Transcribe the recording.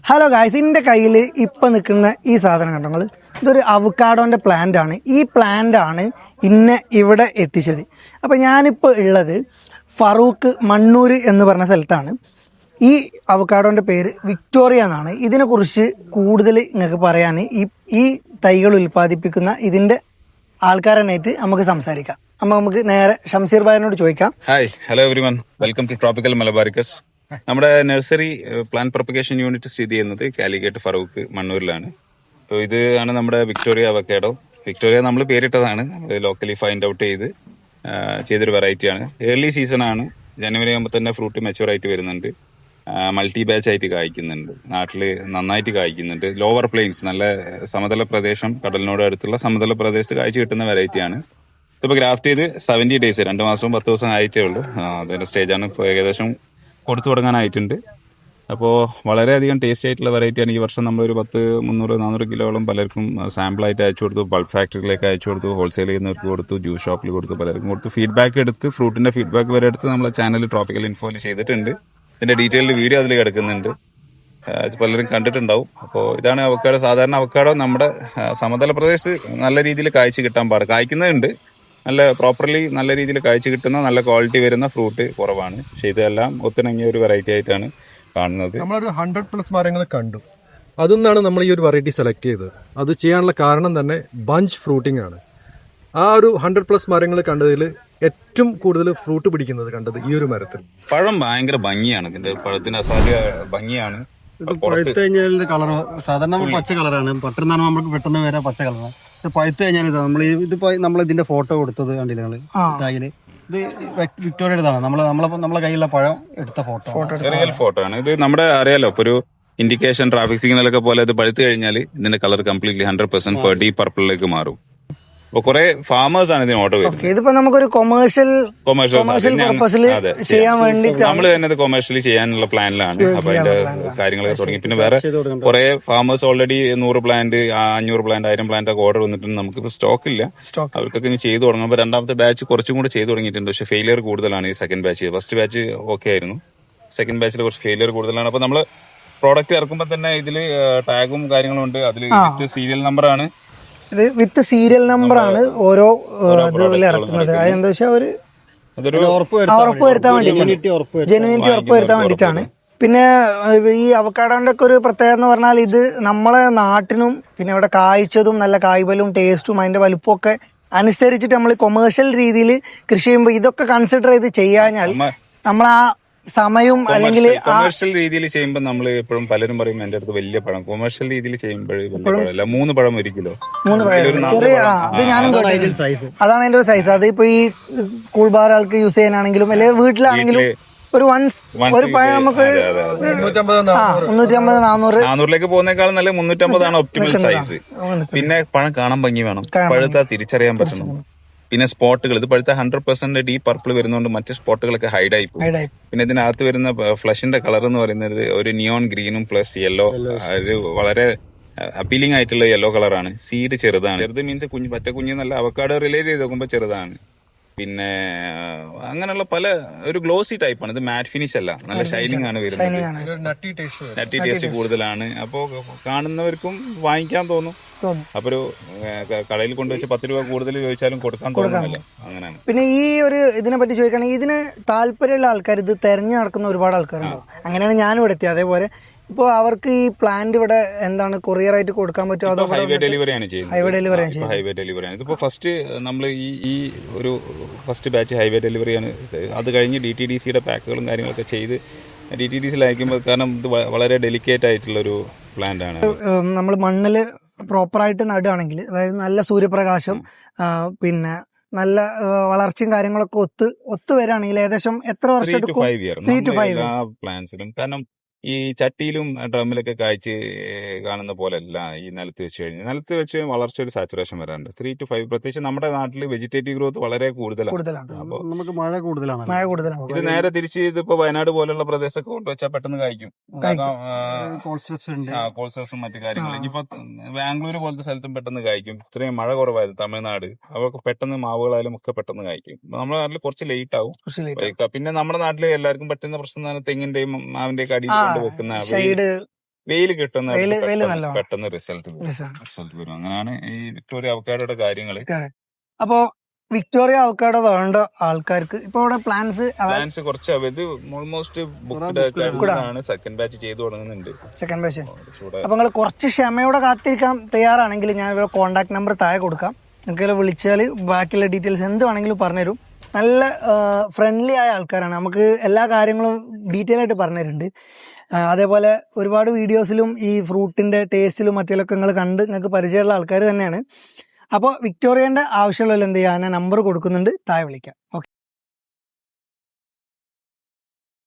Hello guys, എൻ്റെ കയ്യിൽ ഇപ്പം നിൽക്കുന്ന ഈ സാധനം കണ്ടോ നിങ്ങൾ? ഇതൊരു അവക്കാഡോൻ്റെ പ്ലാന്റ് ആണ്. ഈ പ്ലാന്റ് ആണ് ഇന്നെ ഇവിടെ എത്തിച്ചത്. അപ്പോൾ ഞാനിപ്പോൾ ഉള്ളത് ഫറൂഖ് മണ്ണൂർ എന്ന് പറഞ്ഞ സ്ഥലത്താണ്. ഈ അവക്കാഡോൻ്റെ പേര് വിക്ടോറിയ എന്നാണ്. ഇതിനെക്കുറിച്ച് കൂടുതൽ നിങ്ങൾക്ക് പറയാൻ ഈ തൈകൾ ഉൽപ്പാദിപ്പിക്കുന്ന ഇതിൻ്റെ ആൾക്കാരനായിട്ട് നമുക്ക് സംസാരിക്കാം. നമുക്ക് നേരെ ഷംസീർ ഭായിനോട് ചോദിക്കാം. Hi, hello everyone, welcome to Tropical Malabaricus. നമ്മുടെ നഴ്സറി പ്ലാന്റ് പ്രൊപ്പഗേഷൻ യൂണിറ്റ് സ്ഥിതി ചെയ്യുന്നത് കാലിക്കറ്റ് ഫറൂഖ് മണ്ണൂരിലാണ്. അപ്പോൾ ഇത് ആണ് നമ്മുടെ വിക്ടോറിയ അവക്കാഡോ. വിക്ടോറിയ നമ്മൾ പേരിട്ടതാണ്, നമ്മൾ ലോക്കലി ഫൈൻഡ് ഔട്ട് ചെയ്തൊരു വെറൈറ്റിയാണ്. ഏർലി സീസൺ ആണ്. ജനുവരി ആകുമ്പോൾ തന്നെ ഫ്രൂട്ട് മെച്യൂർ ആയിട്ട് വരുന്നുണ്ട്. മൾട്ടി ബാച്ച് ആയിട്ട് കായ്ക്കുന്നുണ്ട്. നാട്ടിൽ നന്നായിട്ട് കായ്ക്കുന്നുണ്ട്. ലോവർ പ്ലെയിൻസ്, നല്ല സമതല പ്രദേശം, കടലിനോട് അടുത്തുള്ള സമതല പ്രദേശത്ത് കായ്ച്ചു കിട്ടുന്ന വെറൈറ്റിയാണ്. ഇതിപ്പോൾ ഗ്രാഫ്റ്റ് ചെയ്ത് 70 ഡേയ്സ്, 2 മാസവും 10 ദിവസം ആയിട്ടേ ഉള്ളൂ. അതിൻ്റെ സ്റ്റേജാണ്. ഇപ്പോൾ ഏകദേശം കൊടുത്തു തുടങ്ങാനായിട്ടുണ്ട്. അപ്പോൾ വളരെയധികം ടേസ്റ്റി ആയിട്ടുള്ള വെറൈറ്റിയാണ്. ഈ വർഷം നമ്മളൊരു 300-400 കിലോളം പലർക്കും സാമ്പിളായിട്ട് അയച്ചു കൊടുത്തു. ബൾക്ക് ഫാക്ടറിയിലേക്ക് അയച്ചു കൊടുത്തു, ഹോൾസെയിൽ ചെയ്യുന്നവർക്ക് കൊടുത്തു, ജ്യൂസ് ഷോപ്പിൽ കൊടുത്തു, പലർക്കും കൊടുത്തു. ഫീഡ്ബാക്ക് എടുത്ത്, ഫ്രൂട്ടിൻ്റെ ഫീഡ്ബാക്ക് വരെ എടുത്ത് നമ്മളെ ചാനൽ ട്രോപ്പിക്കൽ ഇൻഫോയിൽ ചെയ്തിട്ടുണ്ട്. ഇതിൻ്റെ ഡീറ്റെയിൽഡ് വീഡിയോ അതിൽ കിടക്കുന്നുണ്ട്, പലരും കണ്ടിട്ടുണ്ടാവും. അപ്പോൾ ഇതാണ് അവക്കാഡോ. സാധാരണ അവക്കാഡോ നമ്മുടെ സമതല പ്രദേശത്ത് നല്ല രീതിയിൽ കായ്ച്ച് കിട്ടാൻ കായ്ക്കുന്നുണ്ട്. നല്ല പ്രോപ്പർലി നല്ല രീതിയിൽ കായ്ച്ചു കിട്ടുന്ന നല്ല ക്വാളിറ്റി വരുന്ന ഫ്രൂട്ട് കുറവാണ്. പക്ഷെ ഇതെല്ലാം ഒത്തിണങ്ങിയ ഒരു വെറൈറ്റി ആയിട്ടാണ് കാണുന്നത്. നമ്മളൊരു 100+ മരങ്ങൾ കണ്ടു. അതിൽ നമ്മൾ ഈ ഒരു വെറൈറ്റി സെലക്ട് ചെയ്തത്. അത് ചെയ്യാനുള്ള കാരണം തന്നെ ബഞ്ച് ഫ്രൂട്ടിംഗ് ആണ്. ആ ഒരു 100+ മരങ്ങൾ കണ്ടതിൽ ഏറ്റവും കൂടുതൽ ഫ്രൂട്ട് പിടിക്കുന്നത് കണ്ടത് ഈ ഒരു മരത്തിൽ. പഴം ഭയങ്കര ഭംഗിയാണ്. ഇതിന്റെ പഴത്തിന് അസാധ്യ ഭംഗിയാണ്. പഴുത്ത് കഴിഞ്ഞാൽ കളർ സാധാരണ പച്ച കളറാണ്. പെട്ടെന്നാണ് നമുക്ക് പെട്ടെന്ന് വരാൻ പച്ച കളറാണ്. പഴുത്ത് കഴിഞ്ഞാൽ ഇതാ നമ്മൾ ഇതിന്റെ ഫോട്ടോ കൊടുത്തത് കണ്ടില്ല നിങ്ങള് ടാഗില്. ഇത് വിക്ടോറിയയുടേതാണ്. നമ്മളെ കയ്യിലുള്ള പഴം എടുത്ത റിയൽ ഫോട്ടോ ആണ്. ഇത് നമ്മുടെ അറിയാലോ, ഇപ്പൊ ഒരു ഇൻഡിക്കേഷൻ, ട്രാഫിക് സിഗ്നൽ ഒക്കെ പോലെ ഇത് പഴുത്ത് കഴിഞ്ഞാൽ ഇതിന്റെ കളർ കംപ്ലീറ്റ്ലി 100% ഡീപ് പർപ്പിളിലേക്ക് മാറും. അപ്പൊ കുറെ ഫാമേഴ്സ് ആണ് ഇതിന് ഓർഡർ വരുന്നത്. ഇതിപ്പോ നമുക്കൊരു കൊമേഴ്ഷ്യൽ പർപ്പസിൽ ചെയ്യാൻ വേണ്ടി നമ്മൾ തന്നെ കൊമേഴ്ഷ്യലി ചെയ്യാനുള്ള പ്ലാനിലാണ്. അപ്പൊ അതിന്റെ കാര്യങ്ങളൊക്കെ തുടങ്ങി. പിന്നെ വേറെ കുറെ farmers already 100 plant, 500 plant, 1000 plant ഒക്കെ ഓർഡർ വന്നിട്ടുണ്ട്. നമുക്കിപ്പോ സ്റ്റോക്ക് ഇല്ല. അവർക്കൊക്കെ ഇനി ചെയ്തു തുടങ്ങുമ്പോൾ രണ്ടാമത്തെ ബാച്ച് കുറച്ചും കൂടെ ചെയ്തു തുടങ്ങിയിട്ടുണ്ട്. പക്ഷെ ഫെയിലിയർ കൂടുതലാണ് ഈ second batch. First batch okay ആയിരുന്നു, സെക്കൻഡ് ബാച്ചിൽ കുറച്ച് ഫെയിലിയർ കൂടുതലാണ്. അപ്പൊ നമ്മള് പ്രോഡക്റ്റ് ഇറക്കുമ്പോൾ തന്നെ ഇതില് ടാഗും കാര്യങ്ങളും ഉണ്ട്. അതിൽ സീരിയൽ നമ്പറാണ്. ഇത് വിത്ത് സീരിയൽ നമ്പർ ആണ് ഓരോ ഇതിൽ ഇറക്കുന്നത്. അതെന്താ വെച്ചാൽ ഉറപ്പ് വരുത്താൻ വേണ്ടിയിട്ടാണ്, ജെനുവിനിറ്റി ഉറപ്പ് വരുത്താൻ വേണ്ടിയിട്ടാണ്. പിന്നെ ഈ അവക്കാഡോന്റെ ഒക്കെ ഒരു പ്രത്യേകത എന്ന് പറഞ്ഞാൽ ഇത് നമ്മളെ നാട്ടിനും പിന്നെ ഇവിടെ കായ്ച്ചതും നല്ല കായ്ബലും ടേസ്റ്റും അതിന്റെ വലുപ്പവും ഒക്കെ അനുസരിച്ചിട്ട് നമ്മൾ കൊമേഴ്ഷ്യൽ രീതിയിൽ കൃഷി ചെയ്യുമ്പോൾ ഇതൊക്കെ കൺസിഡർ ചെയ്ത് ചെയ്യാഞ്ഞാൽ നമ്മൾ ആ സമയവും അല്ലെങ്കിൽ കൊമേഴ്ഷ്യൽ രീതിയിൽ ചെയ്യുമ്പോൾ നമ്മൾ എപ്പോഴും പലരും പറയും എന്റെ അടുത്ത് വലിയ പഴം. കൊമേഴ്ഷ്യൽ രീതിയിൽ ചെയ്യുമ്പോൾ വലിയ പഴമല്ല, 3 പഴം 1 കിലോ. 3 പഴം ചെറിയ ഇത് ഞാനും അതാണ് അതിന്റെ ഒരു സൈസ്. അത് ഇപ്പൊ ഈ കൂൾ ബാർ ആൾക്ക് യൂസ് ചെയ്യാനാണെങ്കിലും അല്ലെങ്കിൽ വീട്ടിലാണെങ്കിലും ഒരു പഴം നമുക്ക് 350-400 പോകുന്നേക്കാളും നല്ല 350 ഒപ്റ്റിമൽ സൈസ്. പിന്നെ പഴം കാണാൻ ഭംഗി വേണം, പഴുത്താ തിരിച്ചറിയാൻ പറ്റണം. പിന്നെ സ്പോട്ടുകൾ, ഇത് പഴുത്ത 100% ഡീപ് പർപ്പിൾ വരുന്നതുകൊണ്ട് മറ്റു സ്പോട്ടുകളൊക്കെ ഹൈഡായി പോകും. പിന്നെ ഇതിനകത്ത് വരുന്ന ഫ്ലഷിന്റെ കളർ എന്ന് പറയുന്നത് ഒരു നിയോൺ ഗ്രീനും പ്ലസ് യെല്ലോ, ഒരു വളരെ അപ്പീലിംഗ് ആയിട്ടുള്ള യെല്ലോ കളറാണ്. സീഡ് ചെറുതാണ്. ചെറുത് മീൻസ് പറ്റ കുഞ്ഞ്, നല്ല അവക്കാഡോ റിലേറ്റ് ചെയ്ത് നോക്കുമ്പോൾ ചെറുതാണ്. പിന്നെ അങ്ങനെയുള്ള ഒരു ഗ്ലോസി ടൈപ്പാണ്. ഇത് മാറ്റ് ഫിനിഷ് അല്ല, നല്ല ഷൈനിങ് ആണ് വരുന്നത്. നട്ടി ടേസ്റ്റ് കൂടുതലാണ്. അപ്പോൾ കാണുന്നവർക്കും വാങ്ങിക്കാൻ തോന്നും. അപ്പൊ ഒരു കടയിൽ കൊണ്ടുവച്ച് 10 രൂപ കൂടുതൽ ചോദിച്ചാലും കൊടുക്കാൻ തോന്നുന്നല്ലോ, അങ്ങനെയാണ്. പിന്നെ ഈ ഒരു ഇതിനെ പറ്റി ചോദിക്കുകയാണെങ്കിൽ ഇതിന് താല്പര്യമുള്ള ആൾക്കാർ, ഇത് തെരഞ്ഞു നടക്കുന്ന ഒരുപാട് ആൾക്കാരുണ്ടാവും. അങ്ങനെയാണ് ഞാനും ഇവിടെ എത്തിയത്. അതേപോലെ ഇപ്പോൾ അവർക്ക് ഈ പ്ലാന്റ് ഇവിടെ എന്താണ് കൊറിയർ ആയിട്ട് കൊടുക്കാൻ പറ്റുമോ? അതോ ഹൈവേ ഡെലിവറി ആണ് ചെയ്യുന്നത്. ഹൈവേ ഡെലിവറി ആണ്. ഇതിപ്പോ ഫസ്റ്റ് നമ്മൾ ഈ ഒരു ഫസ്റ്റ് ബാച്ച് ഹൈവേ ഡെലിവറിയാണ്. അത് കഴിഞ്ഞ് DTDCയുടെ പാക്കുകളും കാര്യങ്ങളൊക്കെ ചെയ്ത് DTDCയിൽ അയക്കുമ്പോൾ, കാരണം ഇത് വളരെ ഡെലിക്കേറ്റ് ആയിട്ടുള്ളൊരു പ്ലാന്റ് ആണ്. നമ്മൾ മണ്ണിൽ പ്രോപ്പറായിട്ട് നടുകയാണെങ്കിൽ, അതായത് നല്ല സൂര്യപ്രകാശം പിന്നെ നല്ല വളർച്ചയും കാര്യങ്ങളൊക്കെ ഒത്തു വരികയാണെങ്കിൽ ഏകദേശം എത്ര വർഷം എടുക്കും? 3 to 5 years പ്ലാന്റ്സിലും. കാരണം ഈ ചട്ടിയിലും ഡ്രമ്മിലൊക്കെ കായ്ച്ച് കാണുന്ന പോലെയല്ല ഈ നിലത്ത് വെച്ച് കഴിഞ്ഞാൽ. നിലത്ത് വെച്ച് വളർച്ച ഒരു സാച്ചുറേഷൻ വരാറുണ്ട്. 3 to 5. പ്രത്യേകിച്ച് നമ്മുടെ നാട്ടിൽ വെജിറ്റേറ്റീവ് ഗ്രോത്ത് വളരെ കൂടുതലാണ്. അപ്പോൾ നമുക്ക് മഴ കൂടുതലാണ്. ഇത് നേരെ തിരിച്ച് ഇതിപ്പോ വയനാട് പോലുള്ള പ്രദേശത്തൊക്കെ കൊണ്ടുവച്ചാൽ പെട്ടെന്ന് കായ്ക്കും. കോൾസ്ട്രെസ്സും മറ്റു കാര്യങ്ങളും. ഇനിയിപ്പോ ബാംഗ്ലൂർ പോലത്തെ സ്ഥലത്തും പെട്ടെന്ന് കായ്ക്കും. ഇത്രയും മഴ കുറവായത് തമിഴ്നാട്, അവർക്ക് പെട്ടെന്ന് മാവുകളായാലും ഒക്കെ പെട്ടെന്ന് കായ്ക്കും. നമ്മുടെ നാട്ടിൽ കുറച്ച് ലേറ്റ് ആവും. പിന്നെ നമ്മുടെ നാട്ടിൽ എല്ലാവർക്കും പറ്റുന്ന പ്രശ്നം തെങ്ങിന്റെയും മാവിന്റെയും അടിയിൽ വെക്കുന്ന വെയിൽ കിട്ടുന്ന വെയില് പെട്ടെന്ന് നല്ലോണം. പെട്ടെന്ന് റിസൾട്ട് വരും. അങ്ങനെയാണ് ഈ വിക്ടോറിയ അവക്കാഡോയുടെ കാര്യങ്ങള്. അപ്പോ വിക്ടോറിയ അവക്കാഡോ വേണ്ട ആൾക്കാർക്ക് ഇപ്പൊ ഇവിടെ പ്ലാൻസ് പ്ലാൻസ് കുറച്ച് ഇത് ഓൾമോസ്റ്റ് ബുക്ക്ഡ് ആണ്. സെക്കൻഡ് ബാച്ച് ചെയ്തു തുടങ്ങുന്നുണ്ട്. Second batch. അപ്പൊ നിങ്ങൾ കുറച്ച് ക്ഷമയോടെ കാത്തിരിക്കാൻ തയ്യാറാണെങ്കിൽ ഞാൻ ഇവിടെ കോൺടാക്ട് നമ്പർ താഴെ കൊടുക്കാം. നിങ്ങൾക്ക് വിളിച്ചാൽ ബാക്കിയുള്ള ഡീറ്റെയിൽസ് എന്ത് വേണമെങ്കിലും പറഞ്ഞുതരും. നല്ല ഫ്രണ്ട്ലി ആയ ആൾക്കാരാണ്. നമുക്ക് എല്ലാ കാര്യങ്ങളും ഡീറ്റെയിൽ ആയിട്ട് പറഞ്ഞുതരുന്നുണ്ട്. അതേപോലെ ഒരുപാട് വീഡിയോസിലും ഈ ഫ്രൂട്ടിന്റെ ടേസ്റ്റിലും മറ്റേലൊക്കെ നിങ്ങൾ കണ്ട് നിങ്ങൾക്ക് പരിചയമുള്ള ആൾക്കാർ തന്നെയാണ്. അപ്പോൾ വിക്ടോറിയൻ്റെ ആവശ്യമുള്ള എന്ത് ചെയ്യാൻ നമ്പർ കൊടുക്കുന്നുണ്ട്, താഴെ വിളിക്കാം. ഓക്കെ.